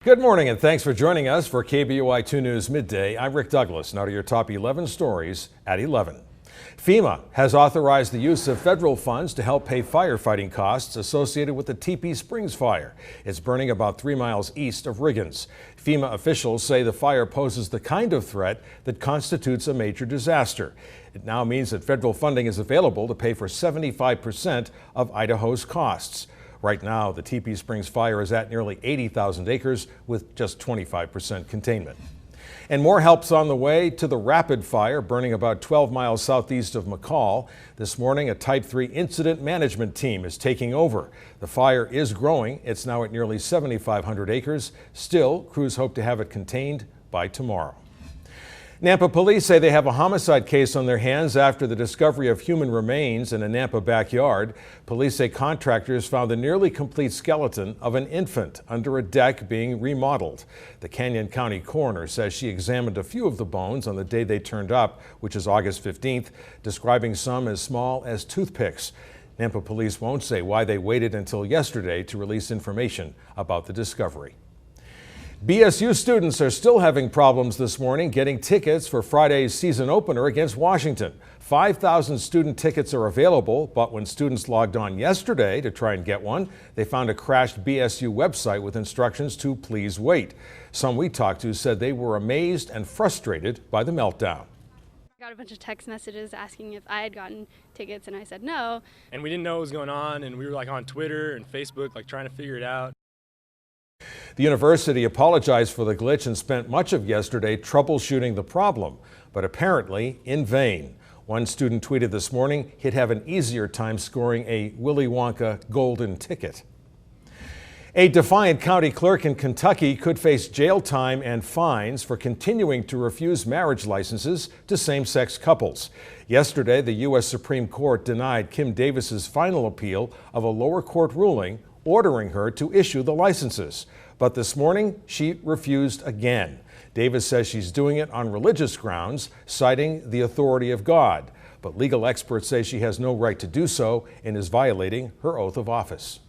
Good morning and thanks for joining us for KBOI 2 News Midday. I'm Rick Douglas. Now to your top 11 stories at 11. FEMA has authorized the use of federal funds to help pay firefighting costs associated with the Teepee Springs fire. It's burning about 3 miles east of Riggins. FEMA officials say the fire poses the kind of threat that constitutes a major disaster. It now means that federal funding is available to pay for 75% of Idaho's costs. Right now, the Teepee Springs fire is at nearly 80,000 acres with just 25% containment. And more help's on the way to the Rapid Fire burning about 12 miles southeast of McCall. This morning, a Type 3 incident management team is taking over. The fire is growing. It's now at nearly 7,500 acres. Still, crews hope to have it contained by tomorrow. Nampa police say they have a homicide case on their hands after the discovery of human remains in a Nampa backyard. Police say contractors found the nearly complete skeleton of an infant under a deck being remodeled. The Canyon County coroner says she examined a few of the bones on the day they turned up, which is August 15th, describing some as small as toothpicks. Nampa police won't say why they waited until yesterday to release information about the discovery. BSU students are still having problems this morning getting tickets for Friday's season opener against Washington. 5,000 student tickets are available, but when students logged on yesterday to try and get one, they found a crashed BSU website with instructions to please wait. Some we talked to said they were amazed and frustrated by the meltdown. I got a bunch of text messages asking if I had gotten tickets, and I said no. And we didn't know what was going on, and we were on Twitter and Facebook trying to figure it out. The university apologized for the glitch and spent much of yesterday troubleshooting the problem, but apparently in vain. One student tweeted this morning he'd have an easier time scoring a Willy Wonka golden ticket. A Defiant County clerk in Kentucky could face jail time and fines for continuing to refuse marriage licenses to same-sex couples. Yesterday, the U.S. Supreme Court denied Kim Davis's final appeal of a lower court ruling ordering her to issue the licenses. But this morning, she refused again. Davis says she's doing it on religious grounds, citing the authority of God. But legal experts say she has no right to do so and is violating her oath of office.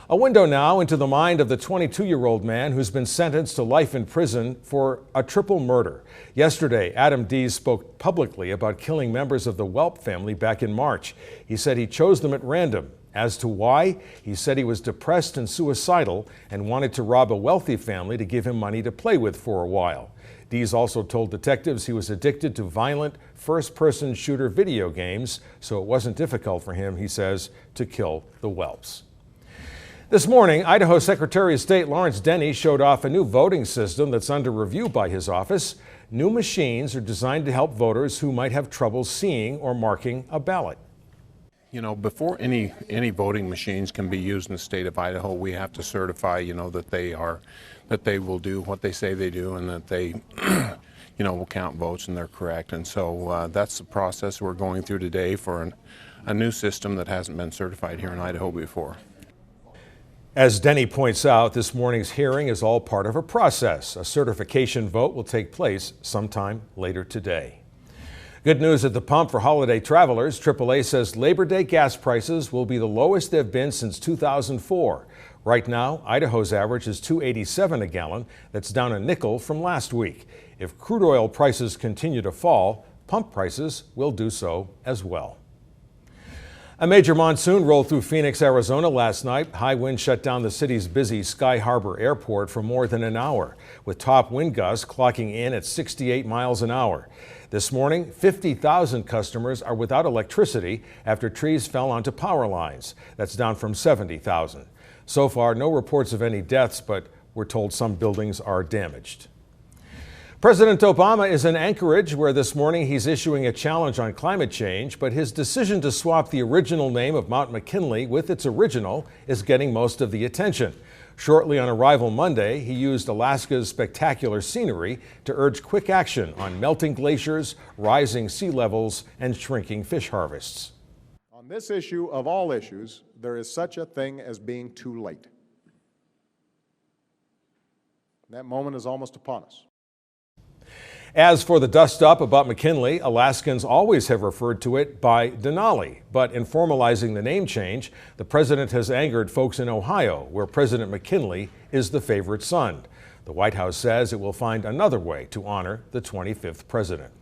A window now into the mind of the 22-year-old man who's been sentenced to life in prison for a triple murder. Yesterday, Adam Dees spoke publicly about killing members of the Welp family back in March. He said he chose them at random. As to why, he said he was depressed and suicidal and wanted to rob a wealthy family to give him money to play with for a while. Dees also told detectives he was addicted to violent first-person shooter video games, so it wasn't difficult for him, he says, to kill the Welps. This morning, Idaho Secretary of State Lawrence Denny showed off a new voting system that's under review by his office. New machines are designed to help voters who might have trouble seeing or marking a ballot. You know, before any voting machines can be used in the state of Idaho, we have to certify, that they will do what they say they do, and that they, will count votes and they're correct. And so that's the process we're going through today for a new system that hasn't been certified here in Idaho before. As Denny points out, this morning's hearing is all part of a process. A certification vote will take place sometime later today. Good news at the pump for holiday travelers. AAA says Labor Day gas prices will be the lowest they've been since 2004. Right now, Idaho's average is $2.87 a gallon. That's down a nickel from last week. If crude oil prices continue to fall, pump prices will do so as well. A major monsoon rolled through Phoenix, Arizona last night. High winds shut down the city's busy Sky Harbor Airport for more than an hour, with top wind gusts clocking in at 68 miles an hour. This morning, 50,000 customers are without electricity after trees fell onto power lines. That's down from 70,000. So far, no reports of any deaths, but we're told some buildings are damaged. President Obama is in Anchorage, where this morning he's issuing a challenge on climate change, but his decision to swap the original name of Mount McKinley with its original is getting most of the attention. Shortly on arrival Monday, he used Alaska's spectacular scenery to urge quick action on melting glaciers, rising sea levels, and shrinking fish harvests. On this issue of all issues, there is such a thing as being too late. That moment is almost upon us. As for the dust-up about McKinley, Alaskans always have referred to it by Denali. But in formalizing the name change, the president has angered folks in Ohio, where President McKinley is the favorite son. The White House says it will find another way to honor the 25th president.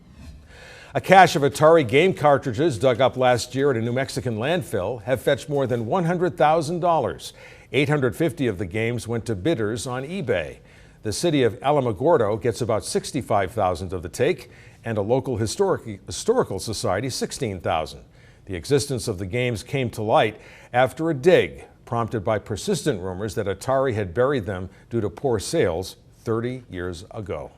A cache of Atari game cartridges dug up last year at a New Mexican landfill have fetched more than $100,000. 850 of the games went to bidders on eBay. The city of Alamogordo gets about $65,000 of the take, and a local historical society $16,000. The existence of the games came to light after a dig, prompted by persistent rumors that Atari had buried them due to poor sales 30 years ago.